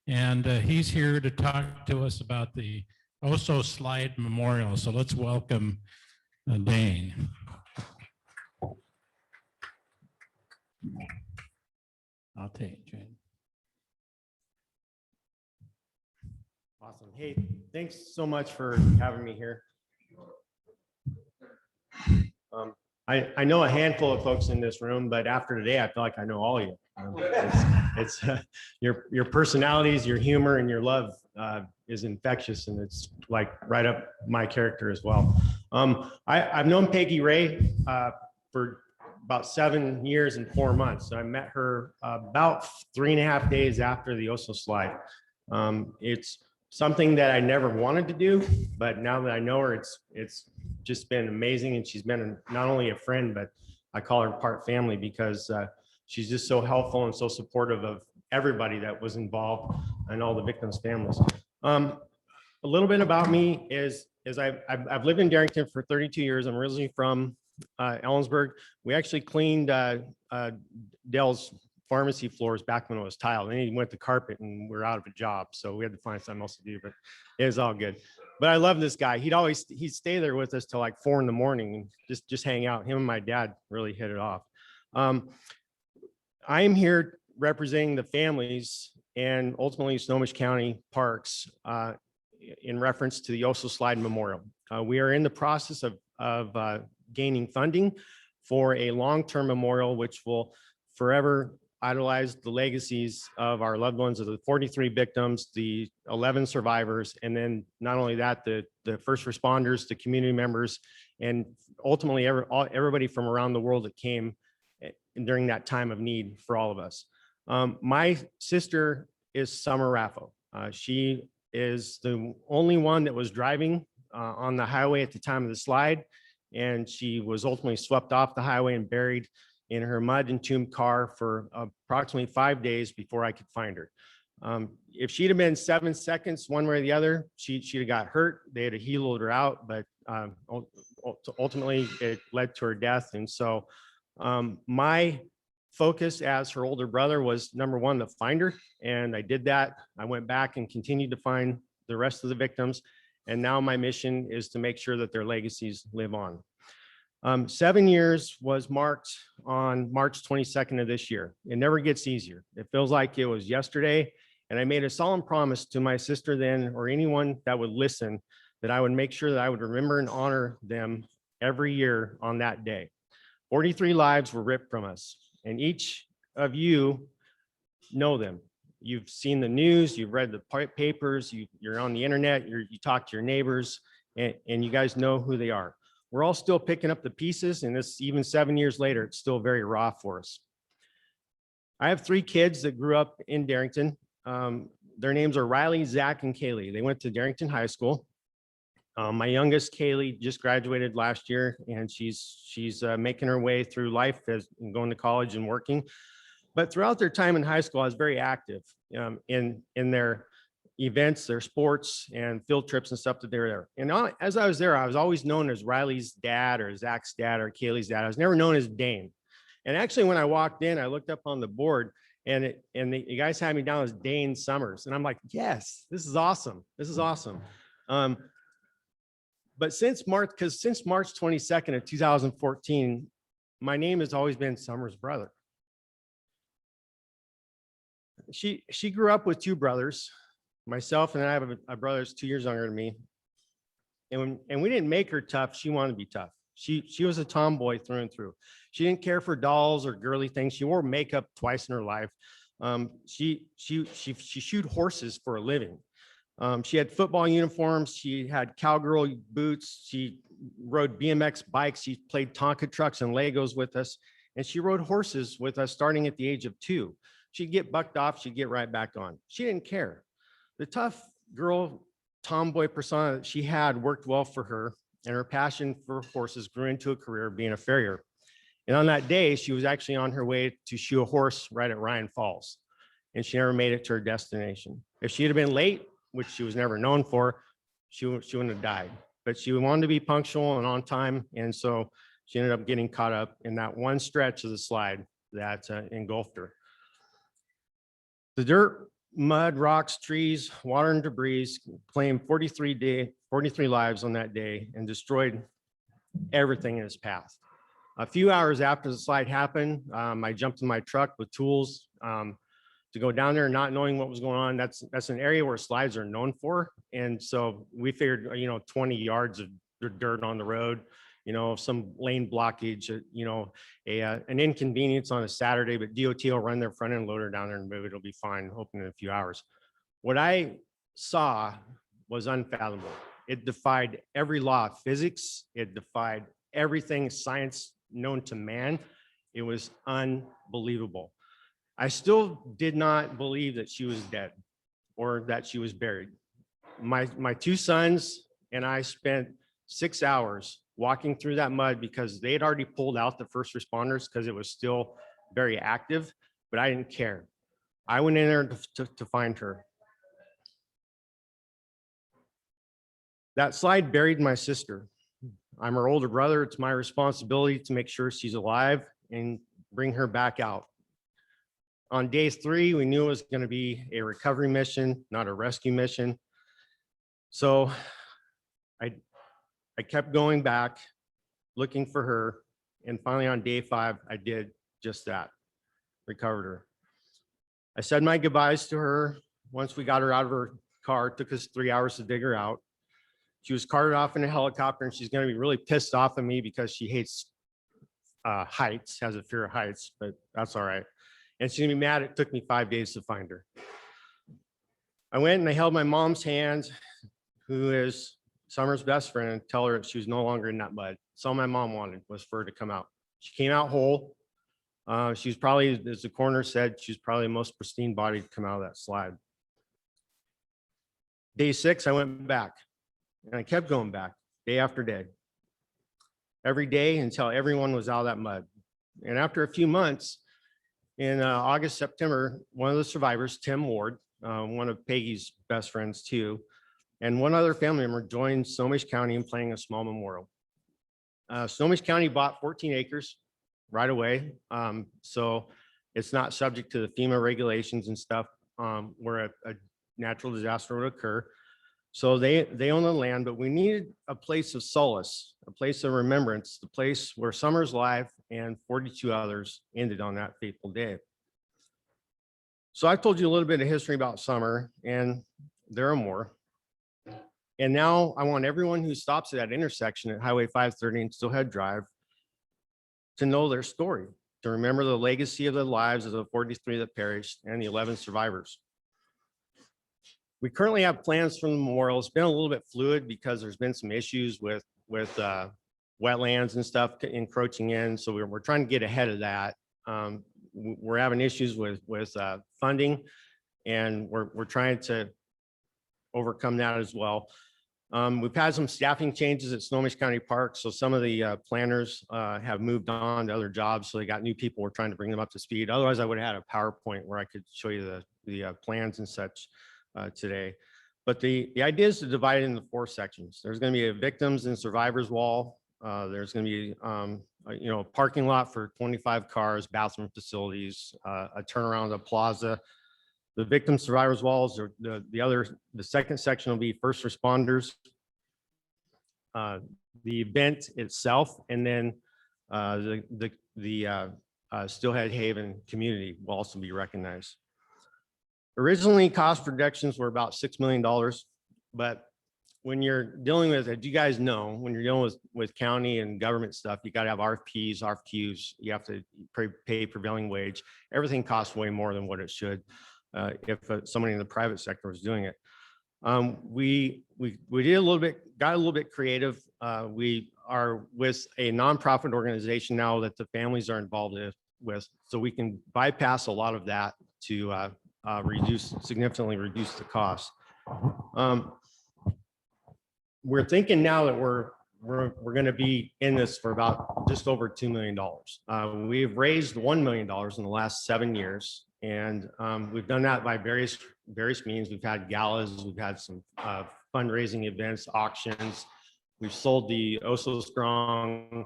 and he's here to talk to us about the Oso Slide Memorial. So let's welcome Dayne. I'll take it, Jane. Awesome. Hey, thanks so much for having me here. I know a handful of folks in this room, but after today, I feel like I know all of you. It's your personalities, your humor, and your love is infectious, and it's like right up my character as well. I've known Peggy Ray for about 7 years and 4 months. I met her about 3.5 days after the Oso slide. It's something that I never wanted to do, but now that I know her, it's just been amazing. And she's been not only a friend, but I call her part family because she's just so helpful and so supportive of everybody that was involved and all the victims' families. A little bit about me is I've lived in Darrington for 32 years. I'm originally from Ellensburg. We actually cleaned Dale's pharmacy floors back when it was tiled. Then he went to carpet and we're out of a job. So we had to find something else to do, but it was all good. But I love this guy. He'd stay there with us till like 4 in the morning and just hang out. Him and my dad really hit it off. I am here representing the families and ultimately Snohomish County Parks in reference to the Oso Slide Memorial. We are in the process of gaining funding for a long-term memorial, which will forever idolize the legacies of our loved ones, of the 43 victims, the 11 survivors, and then not only that, the first responders, the community members, and ultimately everybody from around the world that came during that time of need for all of us. My sister is Summer Raffo. She is the only one that was driving on the highway at the time of the slide, and she was ultimately swept off the highway and buried in her mud entombed car for approximately 5 days before I could find her. If she'd have been 7 seconds one way or the other, she'd have got hurt. They had to heeled her out, but ultimately it led to her death. And so my focus as her older brother was, number one, to find her. And I did that. I went back and continued to find the rest of the victims. And now my mission is to make sure that their legacies live on. 7 years was marked on March 22nd of this year. It never gets easier. It feels like it was yesterday. And I made a solemn promise to my sister then, or anyone that would listen, that I would make sure that I would remember and honor them every year on that day. 43 lives were ripped from us, and each of you know them. You've seen the news, you've read the papers, you're on the internet, you talk to your neighbors, and you guys know who they are. We're all still picking up the pieces, and this, even 7 years later, it's still very raw for us. I have 3 kids that grew up in Darrington. Their names are Riley, Zach, and Kaylee. They went to Darrington High School. My youngest, Kaylee, just graduated last year, and she's making her way through life as going to college and working. But throughout their time in high school, I was very active in their events, their sports, and field trips and stuff that they were there. And as I was there, I was always known as Riley's dad or Zach's dad or Kaylee's dad. I was never known as Dayne. And actually, when I walked in, I looked up on the board, and the guys had me down as Dayne Summers. And I'm like, yes, this is awesome. This is awesome. But since March 22nd of 2014, my name has always been Summers' brother. She grew up with 2 brothers, myself, and I have a brother that's 2 years younger than me. And we didn't make her tough. She wanted to be tough. She was a tomboy through and through. She didn't care for dolls or girly things. She wore makeup twice in her life. She shoot horses for a living. She had football uniforms. She had cowgirl boots. She rode BMX bikes. She played Tonka trucks and Legos with us. And she rode horses with us starting at the age of 2. She'd get bucked off. She'd get right back on. She didn't care. The tough girl tomboy persona that she had worked well for her, and her passion for horses grew into a career being a farrier. And on that day, she was actually on her way to shoe a horse right at Ryan Falls, and she never made it to her destination. If she had been late, which she was never known for, she wouldn't have died. But she wanted to be punctual and on time, and so she ended up getting caught up in that one stretch of the slide that engulfed her. The dirt mud, rocks, trees, water, and debris, claimed 43 lives on that day and destroyed everything in its path. A few hours after the slide happened, I jumped in my truck with tools to go down there, not knowing what was going on. That's an area where slides are known for. And so we figured, 20 yards of dirt on the road, some lane blockage, an inconvenience on a Saturday, but DOT will run their front end loader down there and move it. It'll be fine, hoping in a few hours. What I saw was unfathomable. It defied every law of physics. It defied everything science known to man. It was unbelievable. I still did not believe that she was dead or that she was buried. My two sons and I spent 6 hours walking through that mud because they had already pulled out the first responders because it was still very active, but I didn't care. I went in there to find her. That slide buried my sister. I'm her older brother. It's my responsibility to make sure she's alive and bring her back out. On day 3, we knew it was going to be a recovery mission, not a rescue mission. So I kept going back, looking for her. And finally on day 5, I did just that, recovered her. I said my goodbyes to her once we got her out of her car. It took us 3 hours to dig her out. She was carted off in a helicopter, and she's going to be really pissed off at me because she hates heights, has a fear of heights, but that's all right. And she's gonna be mad it took me 5 days to find her. I went and I held my mom's hand, who is Summer's best friend, and tell her that she was no longer in that mud. That's all my mom wanted, was for her to come out. She came out whole. She was probably, as the coroner said, she was probably the most pristine body to come out of that slide. Day 6, I went back, and I kept going back day after day, every day until everyone was out of that mud. And after a few months, in August, September, one of the survivors, Tim Ward, one of Peggy's best friends too, and one other family member joined Snohomish County in planning a small memorial. Snohomish County bought 14 acres right away. So it's not subject to the FEMA regulations and stuff where a natural disaster would occur. So they own the land, but we needed a place of solace, a place of remembrance, the place where Summer's life and 42 others ended on that fateful day. So I told you a little bit of history about Summer, and there are more. And now I want everyone who stops at that intersection at Highway 530 and Steelhead Drive to know their story, to remember the legacy of the lives of the 43 that perished and the 11 survivors. We currently have plans for the memorial. It's been a little bit fluid because there's been some issues with wetlands and stuff encroaching in. So we're trying to get ahead of that. We're having issues with funding, and we're trying to overcome that as well. We've had some staffing changes at Snohomish County Park. So some of the planners have moved on to other jobs. So they got new people. We're trying to bring them up to speed. Otherwise, I would have had a PowerPoint where I could show you the plans and such today. But the idea is to divide it into 4 sections. There's going to be a victims and survivors wall. There's going to be a parking lot for 25 cars, bathroom facilities, a turnaround, a plaza. The victim survivors walls are the second section will be first responders, the event itself, and then the Steelhead Haven community will also be recognized. Originally, cost projections were about $6 million, but when you're dealing with, as you guys know, when you're dealing with county and government stuff, you got to have RFPs, RFQs, you have to pay prevailing wage. Everything costs way more than what it should if somebody in the private sector was doing it. We did a little bit, got a little bit creative. We are with a nonprofit organization now that the families are involved with, so we can bypass a lot of that to significantly reduce the cost. We're thinking now that we're going to be in this for about just over $2 million. We've raised $1 million in the last 7 years, and we've done that by various means. We've had galas, we've had some fundraising events, auctions. We've sold the Oh So Strong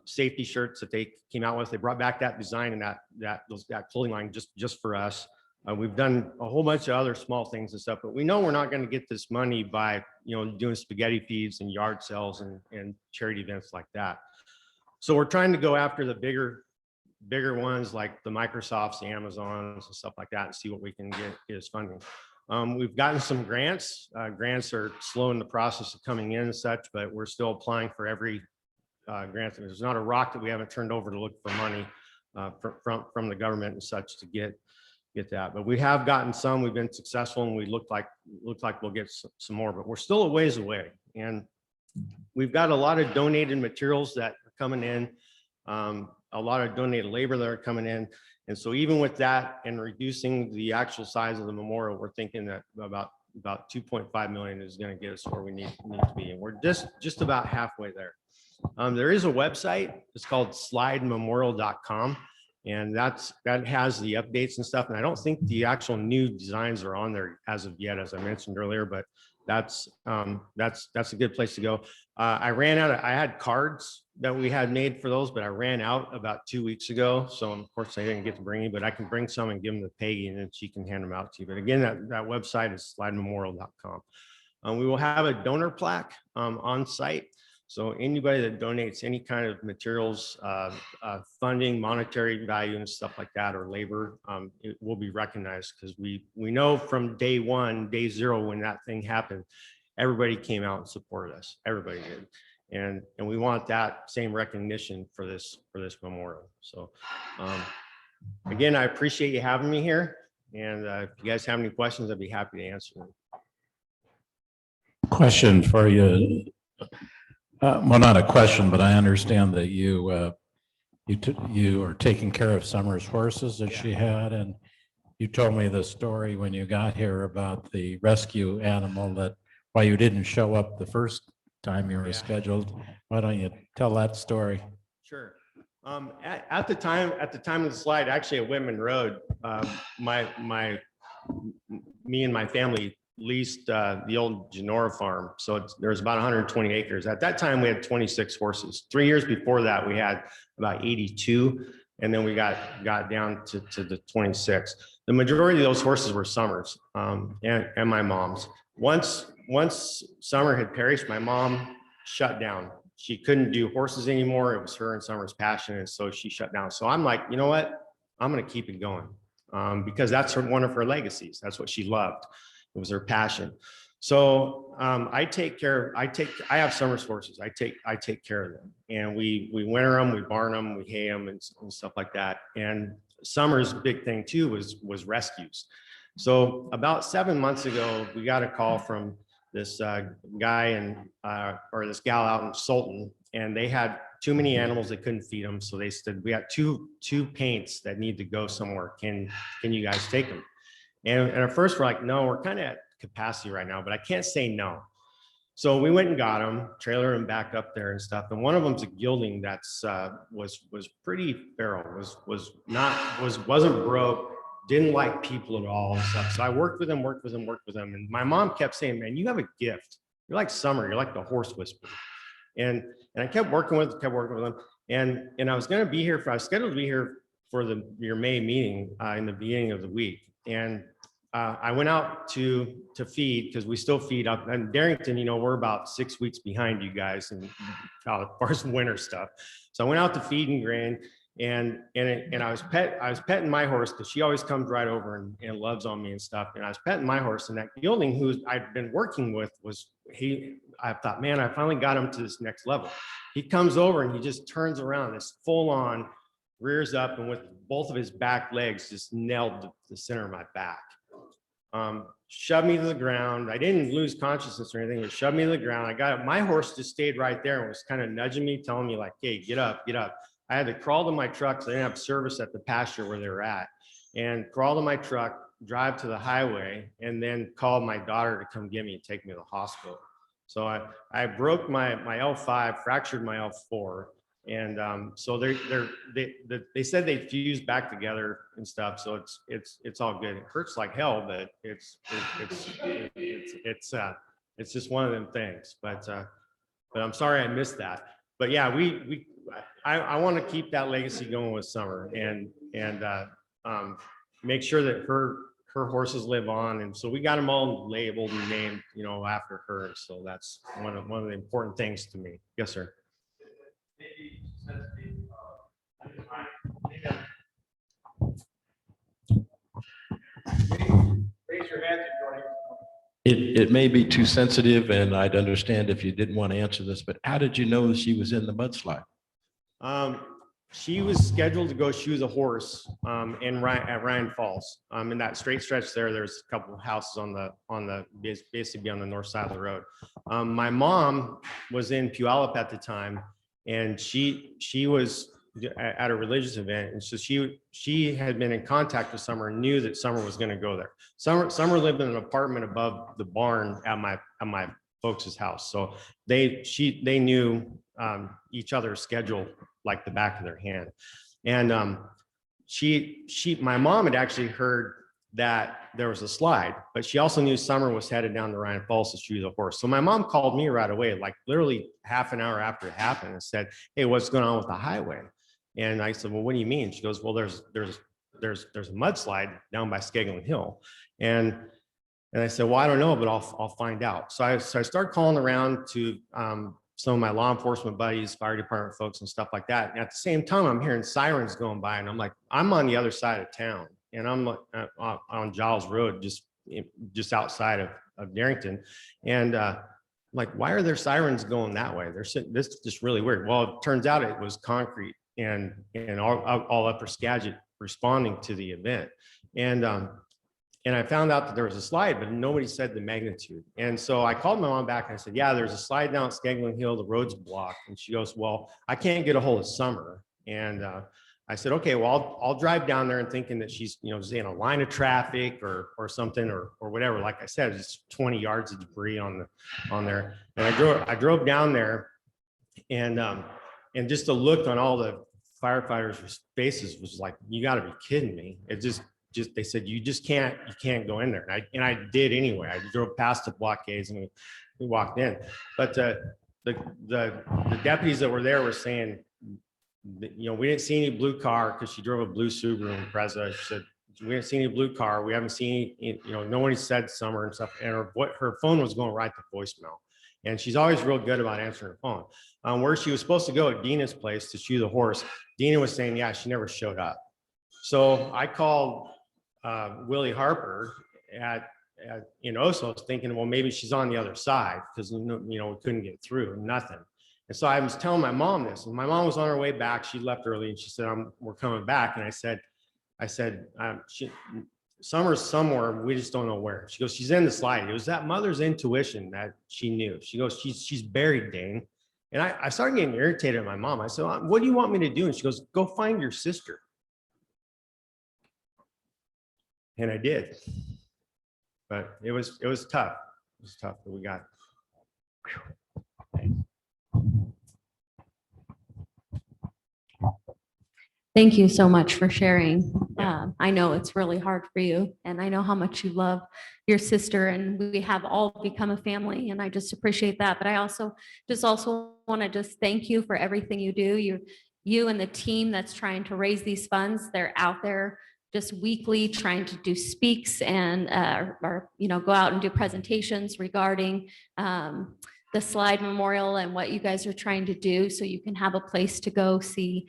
safety shirts that they came out with. They brought back that design and that clothing line just for us. We've done a whole bunch of other small things and stuff, but we know we're not going to get this money by, doing spaghetti feeds and yard sales and charity events like that. So we're trying to go after the bigger ones like the Microsofts, the Amazons and stuff like that and see what we can get as funding. We've gotten some grants. Grants are slow in the process of coming in and such, but we're still applying for every grant. There's not a rock that we haven't turned over to look for money from the government and such to get that. But we have gotten some. We've been successful, and we look like we'll get some more. But we're still a ways away, and we've got a lot of donated materials that are coming in. A lot of donated labor that are coming in. And so even with that and reducing the actual size of the memorial, we're thinking that about 2.5 million is going to get us where we need to be. And we're just about halfway there. There is a website. It's called slidememorial.com. And that has the updates and stuff. And I don't think the actual new designs are on there as of yet, as I mentioned earlier, but that's a good place to go. I had cards that we had made for those, but I ran out about 2 weeks ago. So of course I didn't get to bring any, but I can bring some and give them to Peggy and then she can hand them out to you. But again, that website is slidememorial.com. We will have a donor plaque on site. So anybody that donates any kind of materials, funding, monetary value and stuff like that, or labor, it will be recognized, because we know from day zero, when that thing happened, everybody came out and supported us. Everybody did. And we want that same recognition for this memorial. So again, I appreciate you having me here. And if you guys have any questions, I'd be happy to answer them. Question for you. Well, not a question, but I understand that you are taking care of Summer's horses that she had, and you told me the story when you got here about the rescue animal, that why you didn't show up the first time you were scheduled. Why don't you tell that story? Sure. At the time of the slide, actually at Whitman Road, me and my family leased the old Genora farm. So there's about 120 acres. At that time, we had 26 horses. 3 years before that, we had about 82. And then we got down to the 26. The majority of those horses were Summer's and my mom's. Once Summer had perished, my mom shut down. She couldn't do horses anymore. It was her and Summer's passion. And so she shut down. So I'm like, you know what? I'm going to keep it going because that's one of her legacies. That's what she loved. It was her passion. So I have Summer's horses. I take care of them, and we winter them, we barn them, we hay them and stuff like that. And Summer's big thing too was rescues. So about 7 months ago, we got a call from this guy or this gal out in Sultan, and they had too many animals. They couldn't feed them. So they said, we got two paints that need to go somewhere. Can you guys take them? And at first we're like, no, we're kind of at capacity right now, but I can't say no. So we went and got them, trailer them back up there and stuff. And one of them's a gelding that's was pretty feral, wasn't broke, didn't like people at all and stuff. So I worked with him. And my mom kept saying, man, you have a gift. You're like Summer. You're like the horse whisperer. And I kept working with him. And I was going to be here I was scheduled to be here for your May meeting in the beginning of the week. And I went out to feed, because we still feed up in Darrington. We're about 6 weeks behind you guys and as far as winter stuff. So I went out to feed and grain, and I was petting my horse, because she always comes right over and loves on me and stuff. And I was petting my horse, and that gelding who I'd been working with I thought, man, I finally got him to this next level. He comes over and he just turns around, this full on, rears up, and with both of his back legs just nailed the center of my back. Shoved me to the ground. I didn't lose consciousness or anything, but shoved me to the ground. I got it. My horse just stayed right there and was kind of nudging me, telling me like, hey, get up. I had to crawl to my truck, so I didn't have service at the pasture where they were at, and crawl to my truck, drive to the highway, and then call my daughter to come get me and take me to the hospital. So I broke my L5, fractured my L4. And so they said they fused back together and stuff. So it's all good. It hurts like hell, but it's just one of them things. But I'm sorry I missed that. But yeah, I want to keep that legacy going with Summer and make sure that her horses live on, and so we got them all labeled and named, after her. So that's one of the important things to me. Yes, sir. Raise your hand. It may be too sensitive, and I'd understand if you didn't want to answer this, but how did you know she was in the mudslide? She was scheduled to go shoe the horse at Ryan Falls. In that straight stretch there's a couple of houses basically on the north side of the road. My mom was in Puyallup at the time, and she was at a religious event, and so she had been in contact with Summer and knew that Summer was going to go there. Summer lived in an apartment above the barn at my folks' house, so they knew each other's schedule like the back of their hand. And my mom had actually heard that there was a slide, but she also knew Summer was headed down to Ryan Falls to shoe the horse. So my mom called me right away, like literally half an hour after it happened, and said, "Hey, what's going on with the highway?" And I said, "Well, what do you mean?" She goes, "Well, there's a mudslide down by Skegland Hill." And I said, "Well, I don't know, but I'll find out." So I started calling around to some of my law enforcement buddies, fire department folks and stuff like that. And at the same time, I'm hearing sirens going by, and I'm like, I'm on the other side of town, and I'm on Giles Road, just outside of Darrington. And like, why are there sirens going that way? This is just really weird. Well, it turns out it was concrete and all upper Skagit responding to the event. And I found out that there was a slide, but nobody said the magnitude. And so I called my mom back and I said, "Yeah, there's a slide down at Skegland Hill, the road's blocked." And she goes, "Well, I can't get a hold of Summer." And I said, "Okay, well, I'll drive down there," and thinking that she's, in a line of traffic or something or whatever. Like I said, it's 20 yards of debris on there. And I drove down there, and just the look on all the firefighters' faces was like, "You got to be kidding me." It just they said, you can't go in there. And I did anyway. I drove past the blockades and we walked in. But the deputies that were there were saying, we didn't see any blue car, because she drove a blue Subaru Impreza. She said, "We didn't see any blue car. We haven't seen any, no one said Summer and stuff." And her phone was going right to voicemail. And she's always real good about answering her phone. Where she was supposed to go at Dina's place to shoe the horse, Dina was saying, yeah, she never showed up. So I called Willie Harper in Osos, thinking, well, maybe she's on the other side, because we couldn't get through, nothing. And so I was telling my mom this, and my mom was on her way back. She left early, and she said, "We're coming back." And I said, "Summer's somewhere, we just don't know where." She goes, "She's in the slide." It was that mother's intuition that she knew. She goes, she's buried, Dane. And I started getting irritated at my mom. I said, "What do you want me to do?" And she goes, "Go find your sister." And I did, but it was tough. It was tough, but we got it. Thank you so much for sharing. I know it's really hard for you, and I know how much you love your sister, and we have all become a family, and I just appreciate that. But I also want to just thank you for everything you do. You and the team that's trying to raise these funds, they're out there just weekly trying to do speaks and go out and do presentations regarding the slide memorial and what you guys are trying to do, so you can have a place to go see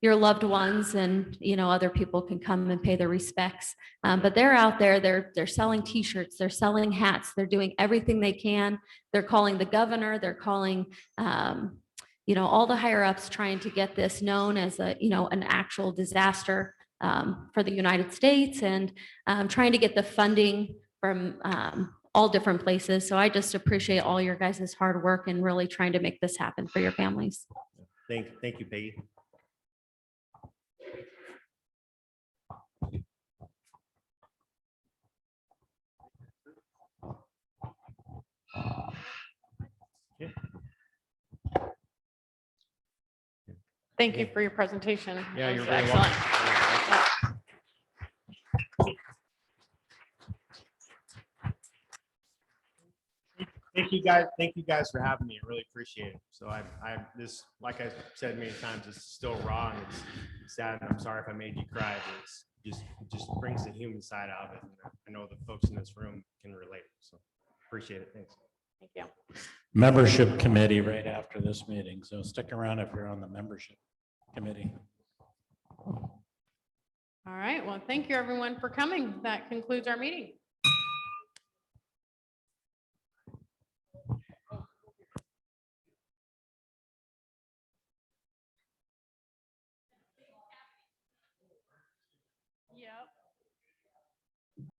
your loved ones, and other people can come and pay their respects. But they're out there, they're selling t-shirts, they're selling hats, they're doing everything they can. They're calling the governor, they're calling all the higher ups, trying to get this known as an actual disaster for the United States, and trying to get the funding from all different places. So I just appreciate all your guys' hard work and really trying to make this happen for your families. Thank you, Peggy. Thank you for your presentation. Yeah, That you're was very excellent. welcome. Thank you guys for having me. I really appreciate it. So this, like I said many times, it's still raw, and sad, and I'm sorry if I made you cry, but it's just brings the human side out of it. And I know the folks in this room can relate, so appreciate it. Thanks. Thank you. Membership committee right after this meeting, so stick around if you're on the membership committee. All right. Well, thank you everyone for coming. That concludes our meeting. Yep.